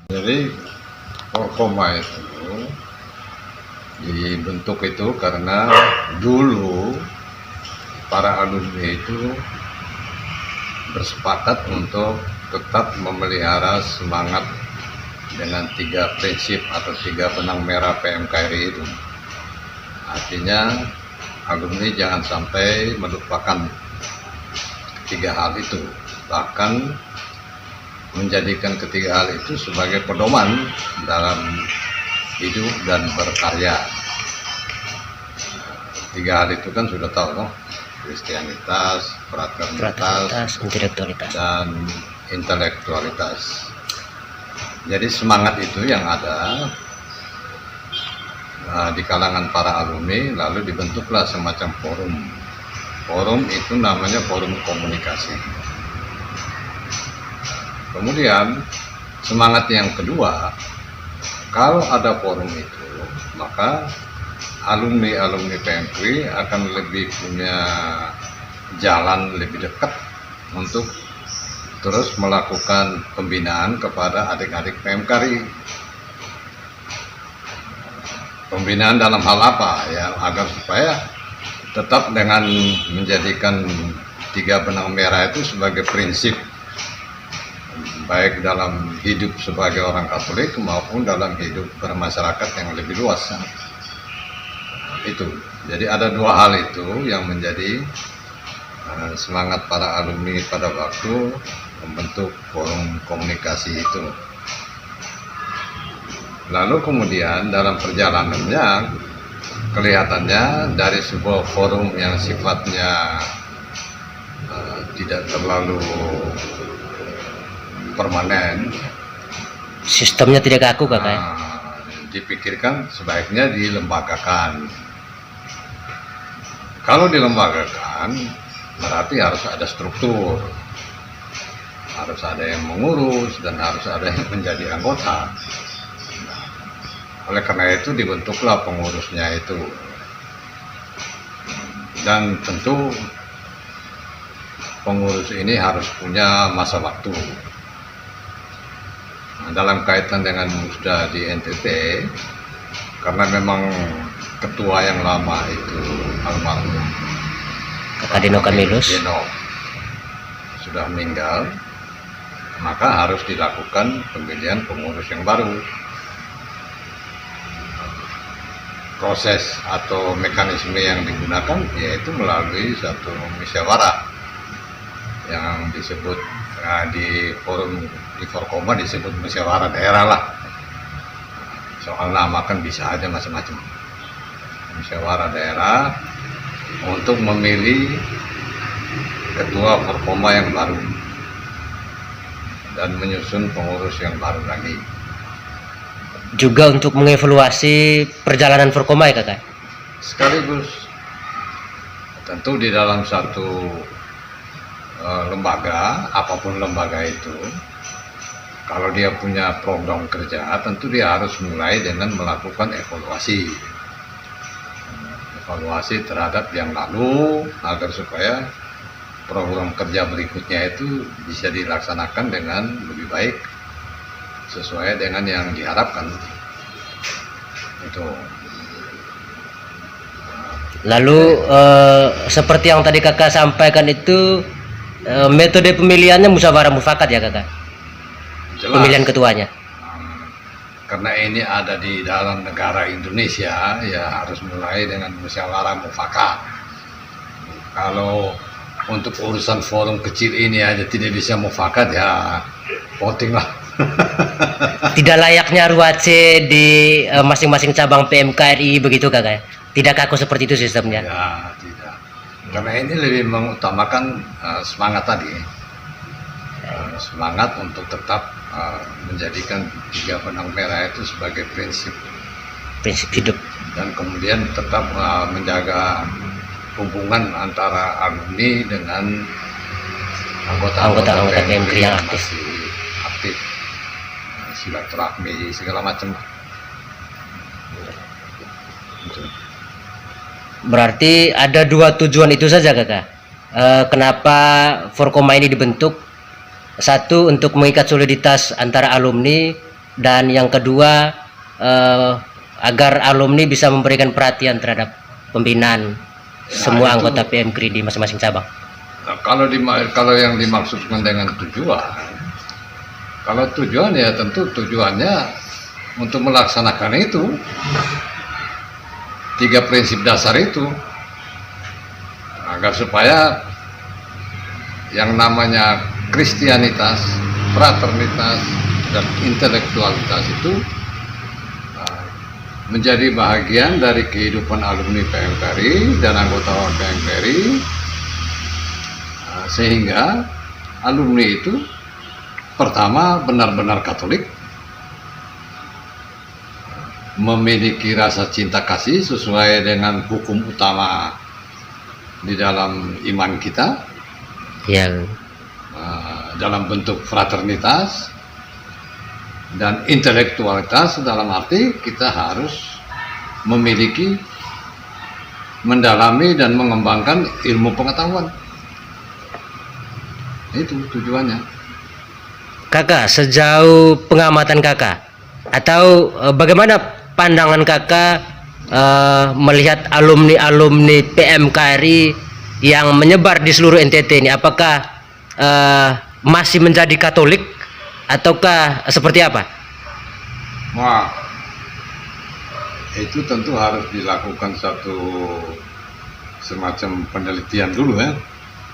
Jadi Forkoma itu dibentuk itu karena dulu para alumni itu bersepakat untuk tetap memelihara semangat dengan 3 prinsip atau 3 benang merah PMKRI itu. Artinya alumni jangan sampai melupakan 3 hal itu, bahkan menjadikan 3 hal itu sebagai pedoman dalam hidup dan berkarya. 3 hal itu kan sudah tahu, no? Kristianitas, fraternitas, intelektualitas, dan intelektualitas. Jadi semangat itu yang ada di kalangan para alumni, lalu dibentuklah semacam forum. Forum itu namanya forum komunikasi. Kemudian semangat yang kedua, kalau ada forum itu, maka alumni PMKRI akan lebih punya jalan lebih dekat untuk terus melakukan pembinaan kepada adik-adik PMKRI. Pembinaan dalam hal apa ya, agar supaya tetap dengan menjadikan 3 benang merah itu sebagai prinsip, baik dalam hidup sebagai orang Katolik maupun dalam hidup bermasyarakat yang lebih luas. Itu. Jadi ada 2 hal itu yang menjadi semangat para alumni pada waktu membentuk forum komunikasi itu. Lalu kemudian dalam perjalanannya kelihatannya dari sebuah forum yang sifatnya tidak terlalu permanen, sistemnya tidak kaku, Kakak. Dipikirkan sebaiknya dilembagakan. Kalau dilembagakan berarti harus ada struktur, harus ada yang mengurus dan harus ada yang menjadi anggota. Oleh karena itu dibentuklah pengurusnya itu, dan tentu pengurus ini harus punya masa waktu. Dalam kaitan dengan musda di NTT, karena memang ketua yang lama itu almarhum Kakak Dino Kamilus sudah meninggal, maka harus dilakukan pemilihan pengurus yang baru. Proses atau mekanisme yang digunakan yaitu melalui satu musyawarah yang disebut di forum di Forkoma disebut musyawarah daerah lah. Soal nama kan bisa aja macam-macam. Musyawarah daerah untuk memilih ketua Forkoma yang baru dan menyusun pengurus yang baru lagi. Juga untuk mengevaluasi perjalanan Forkoma ya, Kakak? Sekaligus tentu di dalam satu lembaga, apapun lembaga itu, kalau dia punya program kerja, tentu dia harus mulai dengan melakukan evaluasi terhadap yang lalu, agar supaya program kerja berikutnya itu bisa dilaksanakan dengan lebih baik sesuai dengan yang diharapkan. Itu. Lalu seperti yang tadi Kakak sampaikan itu, metode pemilihannya musyawarah mufakat ya, Kakak? Jelas. Pemilihan ketuanya. Karena ini ada di dalam negara Indonesia, ya harus mulai dengan musyawarah mufakat. Kalau untuk urusan forum kecil ini aja tidak bisa mufakat, ya voting lah. Tidak layaknya RUAC di masing-masing cabang PMKRI begitu, Kakak? Tidak kaku seperti itu sistemnya? Ya, tidak. Karena ini lebih mengutamakan semangat tadi. Semangat untuk tetap menjadikan 3 benang merah itu sebagai prinsip hidup, dan kemudian tetap menjaga hubungan antara alumni dengan anggota PMKRI yang aktif, silaturahmi segala macam. Berarti ada 2 tujuan itu saja, Kakak? Kenapa Forkoma ini dibentuk? 1 untuk mengikat soliditas antara alumni, dan yang kedua agar alumni bisa memberikan perhatian terhadap pembinaan semua itu, anggota PMKRI di masing-masing cabang. Nah, kalau yang dimaksudkan dengan tujuan, kalau tujuan ya tentu tujuannya untuk melaksanakan itu 3 prinsip dasar itu, agar supaya yang namanya Kristianitas, fraternitas, dan intelektualitas itu menjadi bagian dari kehidupan alumni PMKRI dan anggota PMKRI, sehingga alumni itu pertama benar-benar Katolik, memiliki rasa cinta kasih sesuai dengan hukum utama di dalam iman kita, Ya, dalam bentuk fraternitas, dan intelektualitas dalam arti kita harus memiliki, mendalami dan mengembangkan ilmu pengetahuan. Itu tujuannya. Kakak, sejauh pengamatan kakak atau bagaimana pandangan kakak melihat alumni PMKRI yang menyebar di seluruh NTT ini, apakah masih menjadi Katolik ataukah seperti apa? Wah, itu tentu harus dilakukan satu semacam penelitian dulu ya,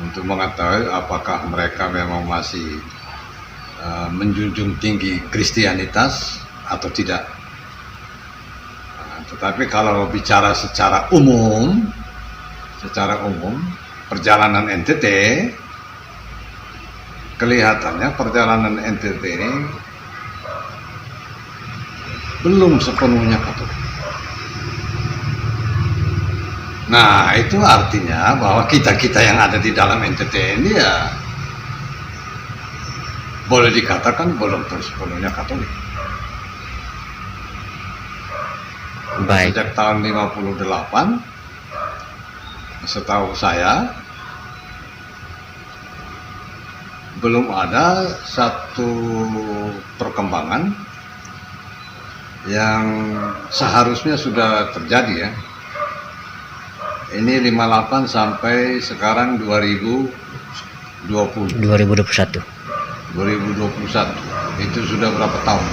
untuk mengetahui apakah mereka memang masih menjunjung tinggi Kristianitas atau tidak. Tetapi kalau bicara secara umum perjalanan NTT, kelihatannya perjalanan NTT ini belum sepenuhnya Katolik. Nah, itu artinya bahwa kita-kita yang ada di dalam NTT ini ya boleh dikatakan belum sepenuhnya Katolik. Baik. Sejak tahun 58, setahu saya belum ada satu perkembangan yang seharusnya sudah terjadi ya. Ini 58 sampai sekarang 2021. Itu sudah berapa tahun?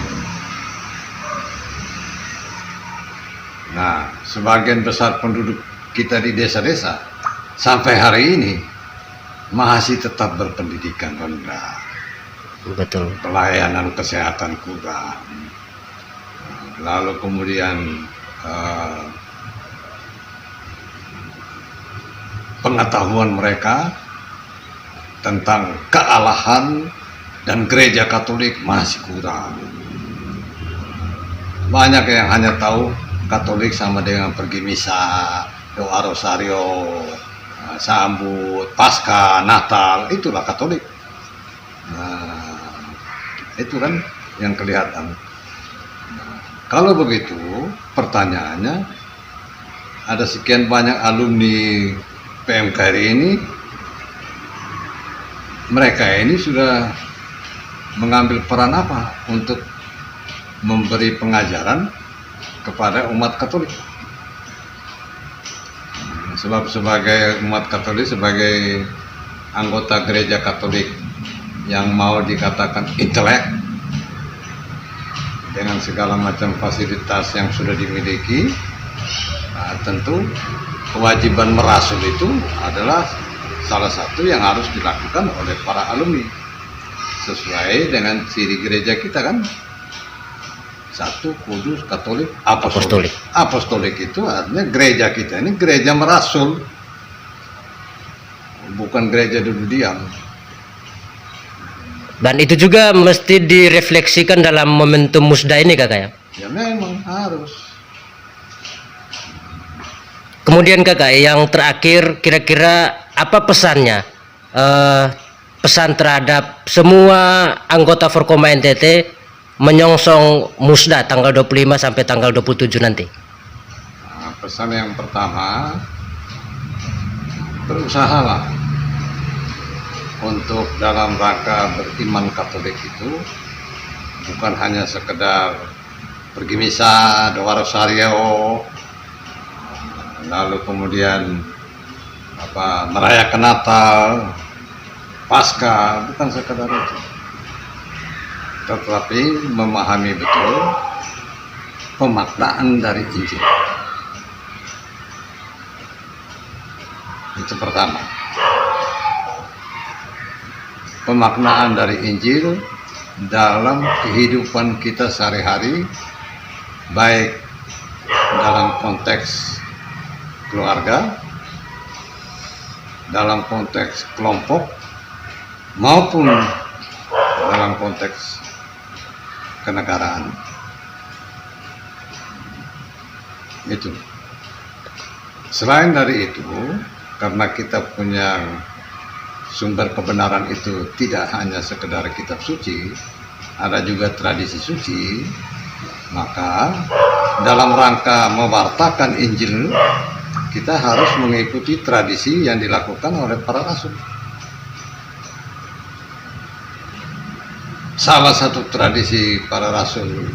Nah, sebagian besar penduduk kita di desa-desa sampai hari ini masih tetap berpendidikan rendah. Betul. Pelayanan kesehatan kurang. Lalu kemudian pengetahuan mereka tentang kealahan dan gereja Katolik masih kurang. Banyak yang hanya tahu Katolik sama dengan pergi misa, doa rosario, sambut, Paskah, Natal, itulah Katolik. Nah, itu kan yang kelihatan. Kalau begitu, pertanyaannya, ada sekian banyak alumni PMKRI ini, mereka ini sudah mengambil peran apa untuk memberi pengajaran kepada umat Katolik? Sebab sebagai umat Katolik, sebagai anggota gereja Katolik yang mau dikatakan intelek dengan segala macam fasilitas yang sudah dimiliki, nah, tentu kewajiban merasul itu adalah salah satu yang harus dilakukan oleh para alumni sesuai dengan ciri gereja kita kan. Satu, kudus, Katolik, apostolik. Apostolik itu artinya gereja kita ini gereja merasul, bukan gereja duduk diam. Dan itu juga mesti direfleksikan dalam momentum musda ini, kakak ya? Ya memang harus. Kemudian kakak, yang terakhir, kira-kira apa pesannya? Pesan terhadap semua anggota Forkoma NTT menyongsong musda tanggal 25 sampai tanggal 27 nanti. Nah, pesan yang pertama, berusahalah untuk dalam rangka beriman Katolik itu bukan hanya sekedar pergi misa, doa rosario, lalu kemudian merayakan Natal, Paskah, bukan sekedar itu, tetapi memahami betul pemaknaan dari Injil. Itu pertama, pemaknaan dari Injil dalam kehidupan kita sehari-hari, baik dalam konteks keluarga, dalam konteks kelompok, maupun dalam konteks kenegaraan. Itu. Selain dari itu, karena kita punya sumber kebenaran itu tidak hanya sekedar kitab suci, ada juga tradisi suci, maka dalam rangka mewartakan Injil, kita harus mengikuti tradisi yang dilakukan oleh para rasul. Salah satu tradisi para rasul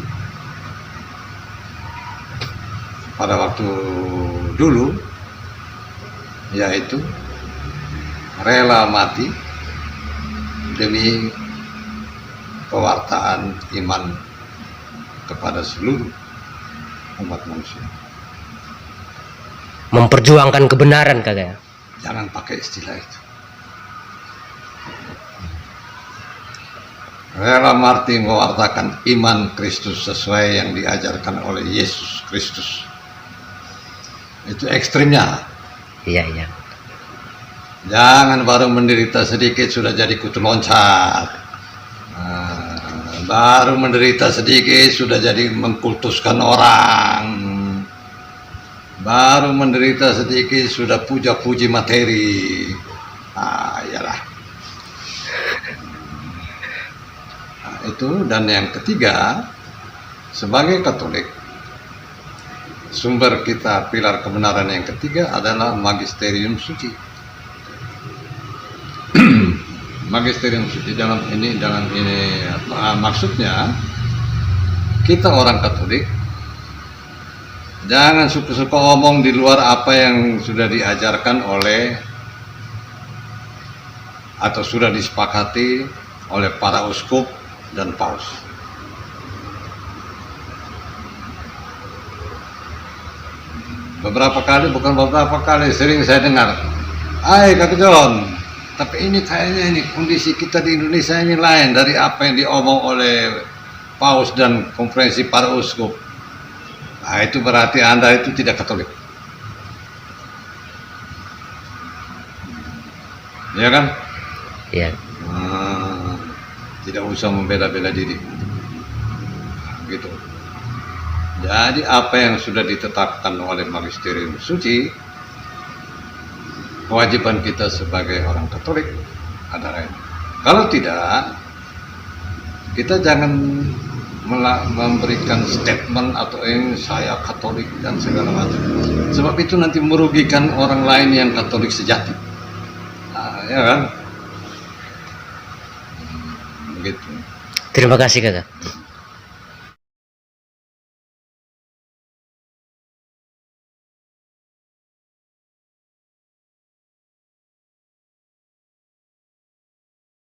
pada waktu dulu yaitu rela mati demi pewartaan iman kepada seluruh umat manusia. Memperjuangkan kebenaran kakak. Jangan pakai istilah itu. Rela mati mewartakan iman Kristus sesuai yang diajarkan oleh Yesus Kristus. Itu ekstrimnya. Iya, iya. Jangan baru menderita sedikit sudah jadi kutu loncat. Baru menderita sedikit sudah jadi mengkultuskan orang. Baru menderita sedikit sudah puja-puji materi. Iyalah. Itu, dan yang ketiga, sebagai Katolik, sumber kita, pilar kebenaran yang ketiga adalah magisterium suci. Magisterium suci dalam ini maksudnya kita orang Katolik jangan suka-suka ngomong di luar apa yang sudah diajarkan oleh atau sudah disepakati oleh para uskup dan paus. Beberapa kali sering saya dengar, Kak John, tapi ini kayaknya ini kondisi kita di Indonesia ini lain dari apa yang diomong oleh paus dan konferensi para uskup. Itu berarti Anda itu tidak Katolik. Ya kan? Iya. Tidak usah membela-bela diri. Gitu. Jadi apa yang sudah ditetapkan oleh magisterium suci, kewajiban kita sebagai orang Katolik adalah ini. Kalau tidak, kita jangan memberikan statement atau saya Katolik dan segala macam. Sebab itu nanti merugikan orang lain yang Katolik sejati. Ya kan? Begitu. Terima kasih kakak.